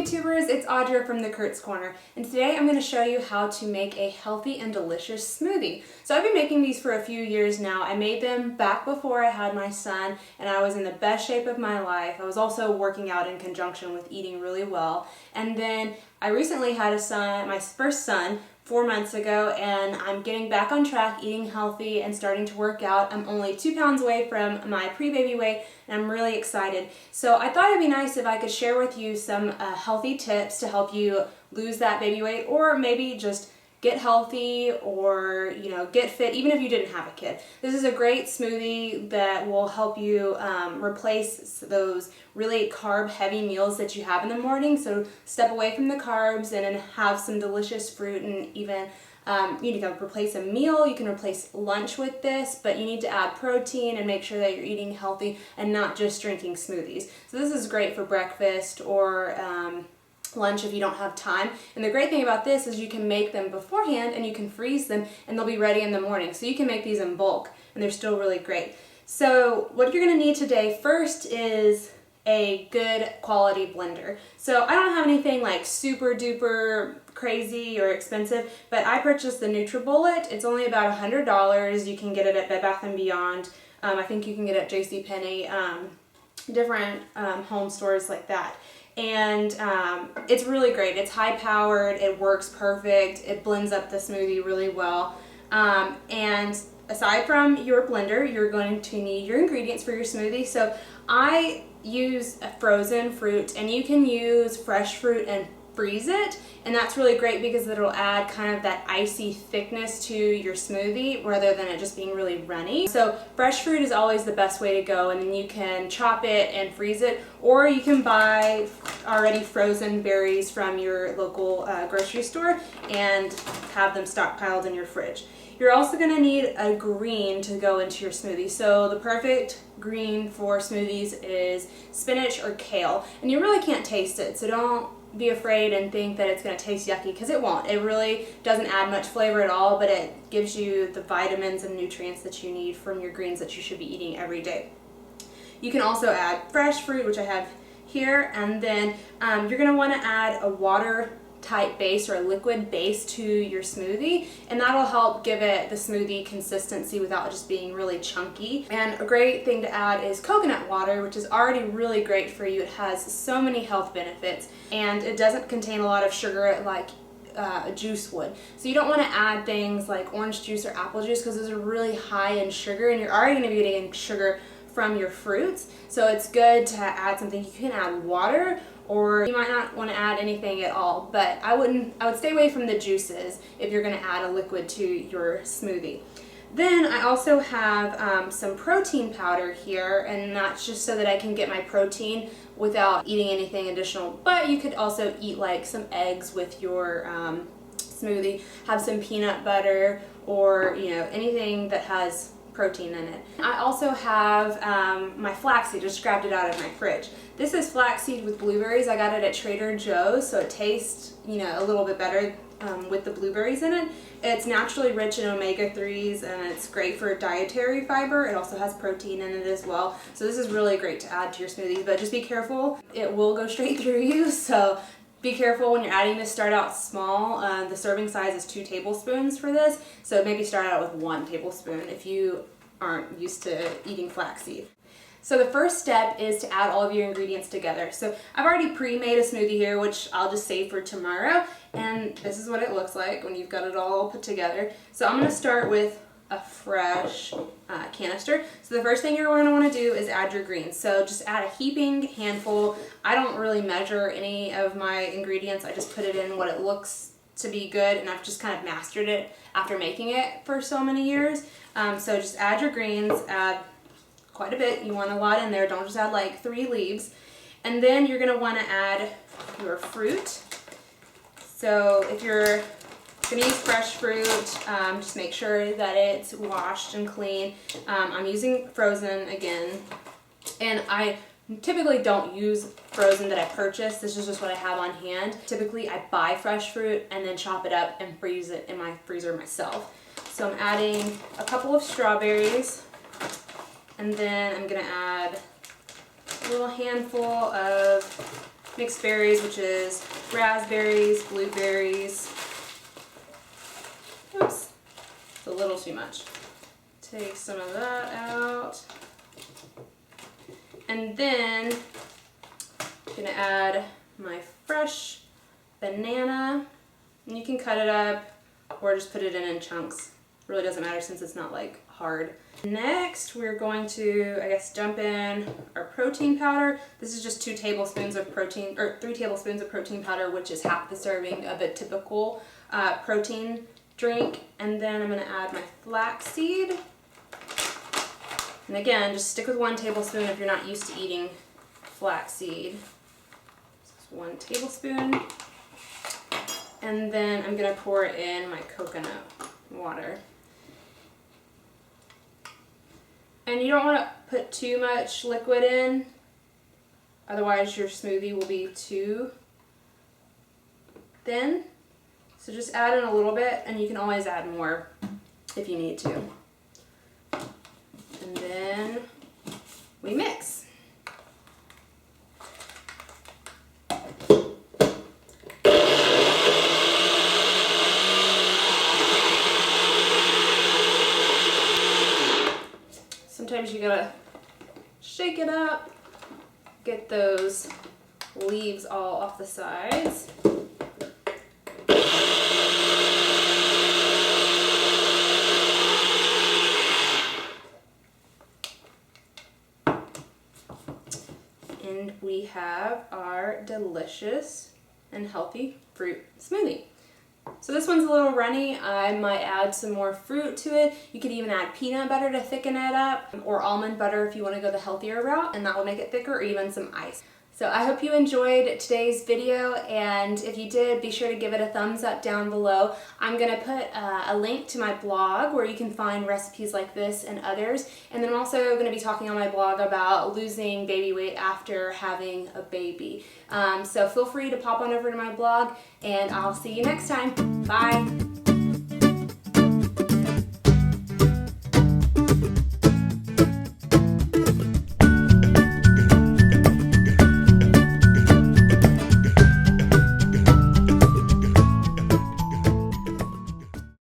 YouTubers, it's Audra from the Kurt's Corner, and today I'm going to show you how to make a healthy and delicious smoothie. So I've been making these for a few years now. I made them back before I had my son and I was in the best shape of my life. I was also working out in conjunction with eating really well. And then I recently had a son, my first son, 4 months ago, and I'm getting back on track, eating healthy and starting to work out. I'm only 2 pounds away from my pre-baby weight and I'm really excited. So I thought it'd be nice if I could share with you some healthy tips to help you lose that baby weight, or maybe just get healthy, or get fit even if you didn't have a kid. This is a great smoothie that will help you replace those really carb heavy meals that you have in the morning. So step away from the carbs and then have some delicious fruit, and even you can replace a meal, you can replace lunch with this, but you need to add protein and make sure that you're eating healthy and not just drinking smoothies. So this is great for breakfast or lunch if you don't have time. And the great thing about this is you can make them beforehand and you can freeze them and they'll be ready in the morning. So you can make these in bulk and they're still really great. So what you're going to need today first is a good quality blender. So I don't have anything like super duper crazy or expensive, but I purchased the NutriBullet. It's only about $100. You can get it at Bed Bath & Beyond. I think you can get it at JCPenney, different home stores like that. And it's really great. It's high powered, it works perfect, it blends up the smoothie really well. And aside from your blender, you're going to need your ingredients for your smoothie. So I use a frozen fruit, and you can use fresh fruit and freeze it, and that's really great because it'll add kind of that icy thickness to your smoothie rather than it just being really runny. So fresh fruit is always the best way to go, and then you can chop it and freeze it, or you can buy already frozen berries from your local grocery store and have them stockpiled in your fridge. You're also going to need a green to go into your smoothie. So the perfect green for smoothies is spinach or kale, and you really can't taste it, so don't be afraid and think that it's going to taste yucky, because it won't. It really doesn't add much flavor at all, but it gives you the vitamins and nutrients that you need from your greens that you should be eating every day. You can also add fresh fruit, which I have here, and then you're going to want to add a water type base or a liquid base to your smoothie, and that'll help give it the smoothie consistency without just being really chunky. And a great thing to add is coconut water, which is already really great for you. It has so many health benefits, and it doesn't contain a lot of sugar like a juice would. So you don't want to add things like orange juice or apple juice, because those are really high in sugar, and you're already going to be getting sugar from your fruits. So it's good to add something. You can add water, or you might not want to add anything at all, but I would stay away from the juices if you're going to add a liquid to your smoothie. Then I also have some protein powder here, and that's just so that I can get my protein without eating anything additional. But you could also eat like some eggs with your smoothie, have some peanut butter, or anything that has protein in it. I also have my flaxseed. Just grabbed it out of my fridge. This is flaxseed with blueberries. I got it at Trader Joe's, so it tastes a little bit better with the blueberries in it. It's naturally rich in omega-3s, and it's great for dietary fiber. It also has protein in it as well, so this is really great to add to your smoothies, but just be careful. It will go straight through you, so be careful when you're adding this. Start out small. The serving size is 2 tablespoons for this, so maybe start out with 1 tablespoon if you aren't used to eating flaxseed. So the first step is to add all of your ingredients together. So I've already pre-made a smoothie here, which I'll just save for tomorrow, and this is what it looks like when you've got it all put together. So I'm going to start with a fresh canister. So the first thing you're going to want to do is add your greens. So just add a heaping handful. I don't really measure any of my ingredients. I just put it in what it looks to be good, and I've just kind of mastered it after making it for so many years. So just add your greens, add quite a bit. You want a lot in there. Don't just add like 3 leaves. And then you're going to want to add your fruit. So if you're going to use fresh fruit, just make sure that it's washed and clean. I'm using frozen again, and I typically don't use frozen that I purchase. This is just what I have on hand. Typically I buy fresh fruit and then chop it up and freeze it in my freezer myself. So I'm adding a couple of strawberries, and then I'm going to add a little handful of mixed berries, which is raspberries, blueberries. Oops, it's a little too much. Take some of that out. And then I'm gonna add my fresh banana. And you can cut it up or just put it in chunks. It really doesn't matter since it's not like hard. Next, we're going to, I guess, dump in our protein powder. This is just 2 tablespoons of protein, or 3 tablespoons of protein powder, which is half the serving of a typical protein drink. And then I'm gonna add my flaxseed. And again, just stick with 1 tablespoon if you're not used to eating flaxseed. Just 1 tablespoon. And then I'm gonna pour in my coconut water. And you don't want to put too much liquid in, otherwise your smoothie will be too thin. So just add in a little bit, and you can always add more if you need to. And then we mix. Sometimes you gotta shake it up, get those leaves all off the sides. And we have our delicious and healthy fruit smoothie. So this one's a little runny. I might add some more fruit to it. You could even add peanut butter to thicken it up, or almond butter if you want to go the healthier route, and that will make it thicker, or even some ice. So I hope you enjoyed today's video, and if you did, be sure to give it a thumbs up down below. I'm going to put a link to my blog where you can find recipes like this and others, and then I'm also going to be talking on my blog about losing baby weight after having a baby. So feel free to pop on over to my blog, and I'll see you next time. Bye!